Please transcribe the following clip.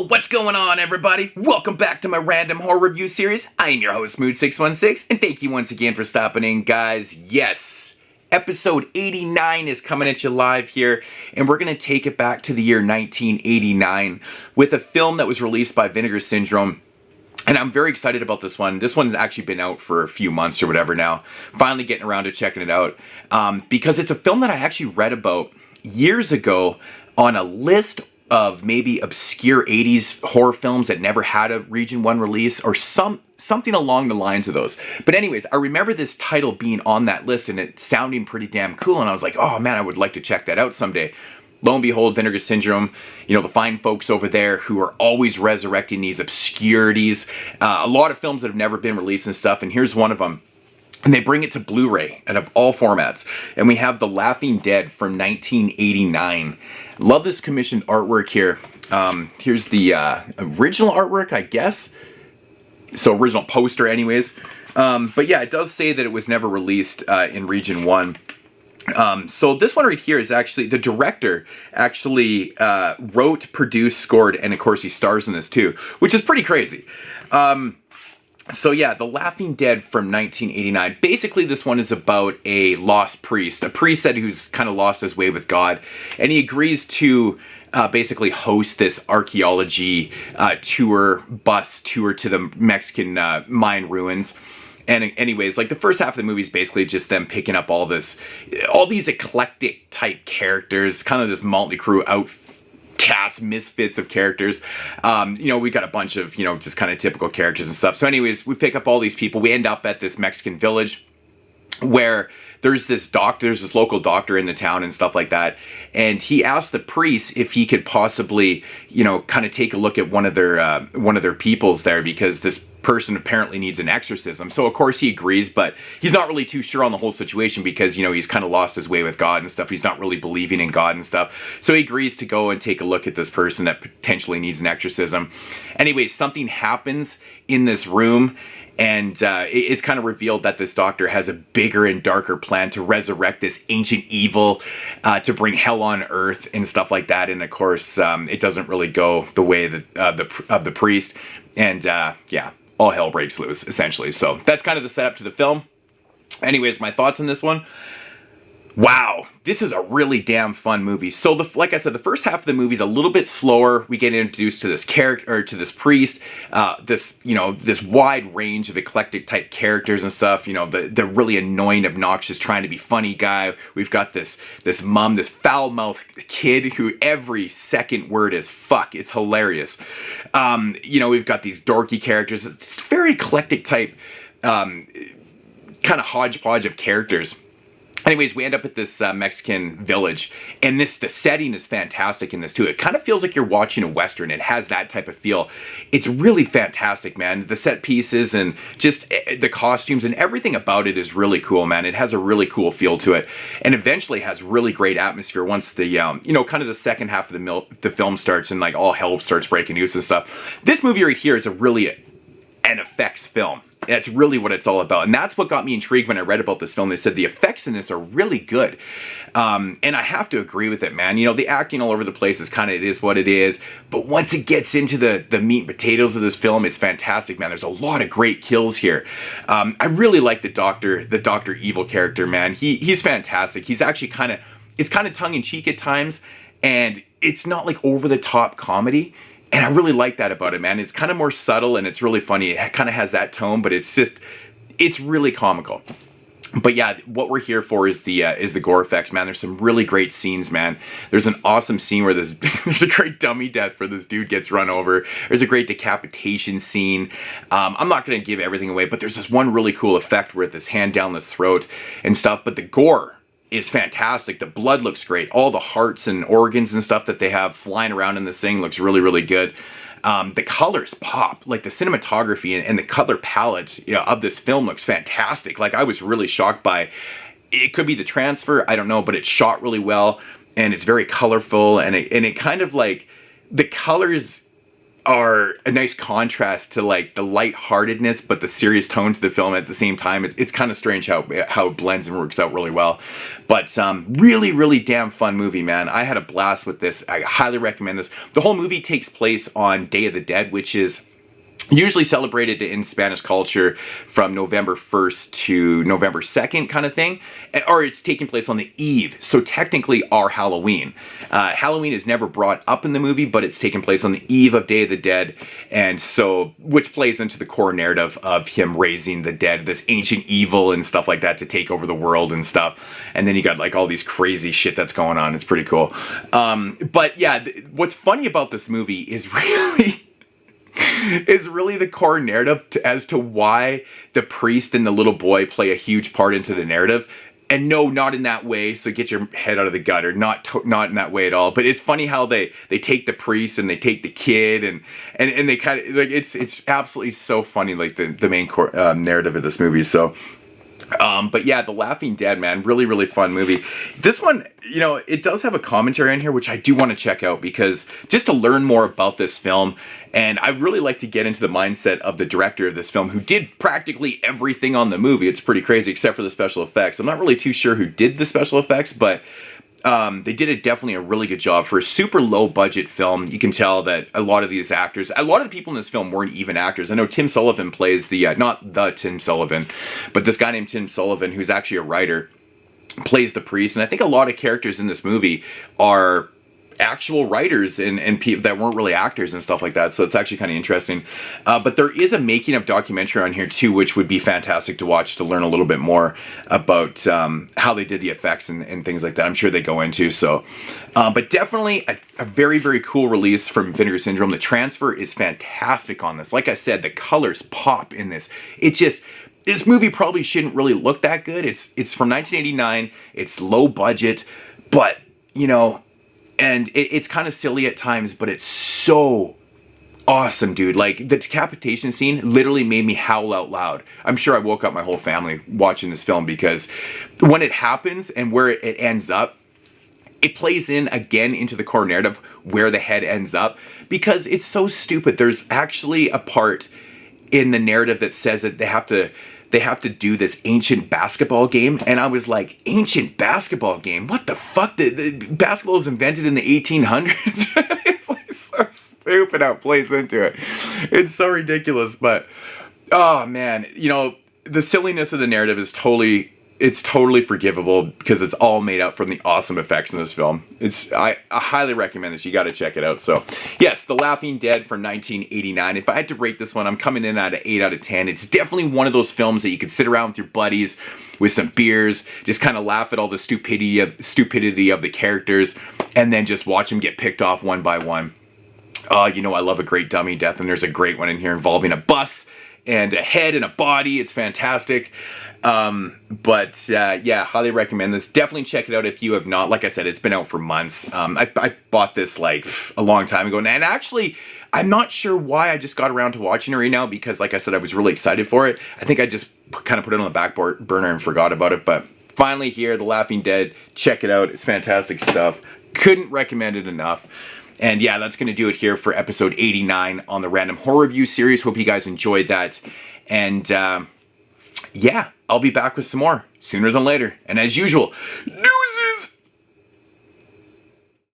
What's going on, everybody? Welcome back to my random horror review series. I am your host, Mood616, and thank you once again for stopping in, guys. Yes, episode 89 is coming at you live here, and we're going to take it back to the year 1989 with a film that was released by Vinegar Syndrome. And I'm very excited about this one. This one's actually been out for a few months or whatever now. Finally getting around to checking it out. Because it's a film that I actually read about years ago on a list of maybe obscure 80s horror films that never had a Region 1 release or something along the lines of those. But anyways, I remember this title being on that list and it sounding pretty damn cool. And I was like, oh man, I would like to check that out someday. Lo and behold, Vinegar Syndrome, you know, the fine folks over there who are always resurrecting these obscurities. A lot of films that have never been released and stuff, and here's one of them. And they bring it to Blu-ray and of all formats. And we have The Laughing Dead from 1989. Love this commissioned artwork here. Here's the original artwork, I guess. So original poster anyways. But yeah, it does say that it was never released in Region 1. So this one right here is actually, the director actually wrote, produced, scored, and of course he stars in this too, which is pretty crazy. So yeah, The Laughing Dead from 1989. Basically, this one is about a lost priest. A priest said who's kind of lost his way with God. And he agrees to basically host this archaeology bus tour to the Mexican Mayan ruins. And anyways, like the first half of the movie is basically just them picking up all these eclectic type characters, kind of this motley crew outcast misfits of characters. You know, we got a bunch of, you know, just kind of typical characters and stuff. So anyways, we pick up all these people. We end up at this Mexican village where there's this local doctor in the town and stuff like that. And he asked the priest if he could possibly, you know, kind of take a look at one of their peoples there, because this person apparently needs an exorcism. So of course he agrees, but he's not really too sure on the whole situation because, you know, he's kind of lost his way with God and stuff. He's not really believing in God and stuff. So he agrees to go and take a look at this person that potentially needs an exorcism. Anyways, something happens in this room, and it's kind of revealed that this doctor has a bigger and darker plan to resurrect this ancient evil, to bring hell on earth and stuff like that. And of course, it doesn't really go the way of the priest. And yeah, all hell breaks loose, essentially. So that's kind of the setup to the film. Anyways, my thoughts on this one. Wow, this is a really damn fun movie. So, like I said, the first half of the movie is a little bit slower. We get introduced to this character, or to this priest, this wide range of eclectic type characters and stuff. You know, the really annoying, obnoxious, trying to be funny guy. We've got this mom, this foul-mouthed kid who every second word is fuck. It's hilarious. You know, we've got these dorky characters. It's very eclectic type, kind of hodgepodge of characters. Anyways, we end up at this Mexican village, and the setting is fantastic in this too. It kind of feels like you're watching a Western. It has that type of feel. It's really fantastic, man. The set pieces and just the costumes and everything about it is really cool, man. It has a really cool feel to it, and eventually has really great atmosphere once the, you know, kind of the second half of the film starts and like all hell starts breaking loose and stuff. This movie right here is an effects film. That's really what it's all about. And that's what got me intrigued when I read about this film. They said the effects in this are really good. And I have to agree with it, man. You know, the acting all over the place is kind of, it is what it is. But once it gets into the meat and potatoes of this film, it's fantastic, man. There's a lot of great kills here. I really like the Dr. Evil character, man. He's fantastic. He's actually it's kind of tongue-in-cheek at times. And it's not like over-the-top comedy. And I really like that about it, man. It's kind of more subtle and it's really funny. It kind of has that tone, but it's really comical. But yeah, what we're here for is the gore effects, man. There's some really great scenes, man. There's an awesome scene where there's a great dummy death where this dude gets run over. There's a great decapitation scene. I'm not going to give everything away, but there's this one really cool effect where this hand down this throat and stuff. But the gore is fantastic. The blood looks great. All the hearts and organs and stuff that they have flying around in this thing looks really, really good. The colors pop. Like the cinematography and the color palette, you know, of this film looks fantastic. Like I was really shocked by, it could be the transfer, I don't know, but it's shot really well and it's very colorful, and it kind of like, the colors are a nice contrast to like the lightheartedness but the serious tone to the film at the same time. It's kind of strange how it blends and works out really well. But really, really damn fun movie, man. I had a blast with this. I highly recommend this. The whole movie takes place on Day of the Dead, which is usually celebrated in Spanish culture from November 1st to November 2nd kind of thing. Or it's taking place on the eve. So technically our Halloween. Halloween is never brought up in the movie, but it's taking place on the eve of Day of the Dead. And so, which plays into the core narrative of him raising the dead, this ancient evil and stuff like that to take over the world and stuff. And then you got like all these crazy shit that's going on. It's pretty cool. But yeah, what's funny about this movie is really the core narrative as to why the priest and the little boy play a huge part into the narrative. And no, not in that way. So get your head out of the gutter. Not in that way at all. But it's funny how they take the priest and they take the kid and they kind of like it's absolutely so funny. Like the main core narrative of this movie. So. But yeah, The Laughing Dead, man, really, really fun movie. This one, you know, it does have a commentary in here, which I do want to check out because just to learn more about this film, and I really like to get into the mindset of the director of this film who did practically everything on the movie. It's pretty crazy, except for the special effects. I'm not really too sure who did the special effects, but they did definitely a really good job for a super low budget film. You can tell that a lot of these actors, a lot of the people in this film weren't even actors. I know Tim Sullivan plays the, not the Tim Sullivan, but this guy named Tim Sullivan, who's actually a writer, plays the priest. And I think a lot of characters in this movie are actual writers and people that weren't really actors and stuff like that, so it's actually kind of interesting. But there is a making of documentary on here too, which would be fantastic to watch to learn a little bit more about how they did the effects and things like that. I'm sure they go into. So but definitely a very, very cool release from Vinegar Syndrome. The transfer is fantastic on this. Like I said, the colors pop in this. This movie probably shouldn't really look that good. It's from 1989. It's low budget, but you know, and it's kind of silly at times, but it's so awesome, dude. Like, the decapitation scene literally made me howl out loud. I'm sure I woke up my whole family watching this film because when it happens and where it ends up, it plays in again into the core narrative where the head ends up because it's so stupid. There's actually a part in the narrative that says that they have to do this ancient basketball game. And I was like, ancient basketball game? What the fuck? The basketball was invented in the 1800s. It's like so stupid how it plays into it. It's so ridiculous. But, oh man, you know, the silliness of the narrative is totally forgivable because it's all made up from the awesome effects in this film. I highly recommend this. You got to check it out. So yes, The Laughing Dead from 1989. If I had to rate this one, I'm coming in at an 8 out of 10. It's definitely one of those films that you could sit around with your buddies with some beers, just kind of laugh at all the stupidity of the characters, and then just watch them get picked off one by one. You know, I love a great dummy death, and there's a great one in here involving a bus and a head and a body. It's fantastic. Yeah, highly recommend this. Definitely check it out if you have not. Like I said, it's been out for months. I bought this like a long time ago, and actually, I'm not sure why I just got around to watching it right now because, like I said, I was really excited for it. I think I just kind of put it on the back burner and forgot about it, but finally here, The Laughing Dead. Check it out. It's fantastic stuff. Couldn't recommend it enough. And yeah, that's going to do it here for episode 89 on the Random Horror Review series. Hope you guys enjoyed that. And yeah, I'll be back with some more sooner than later. And as usual,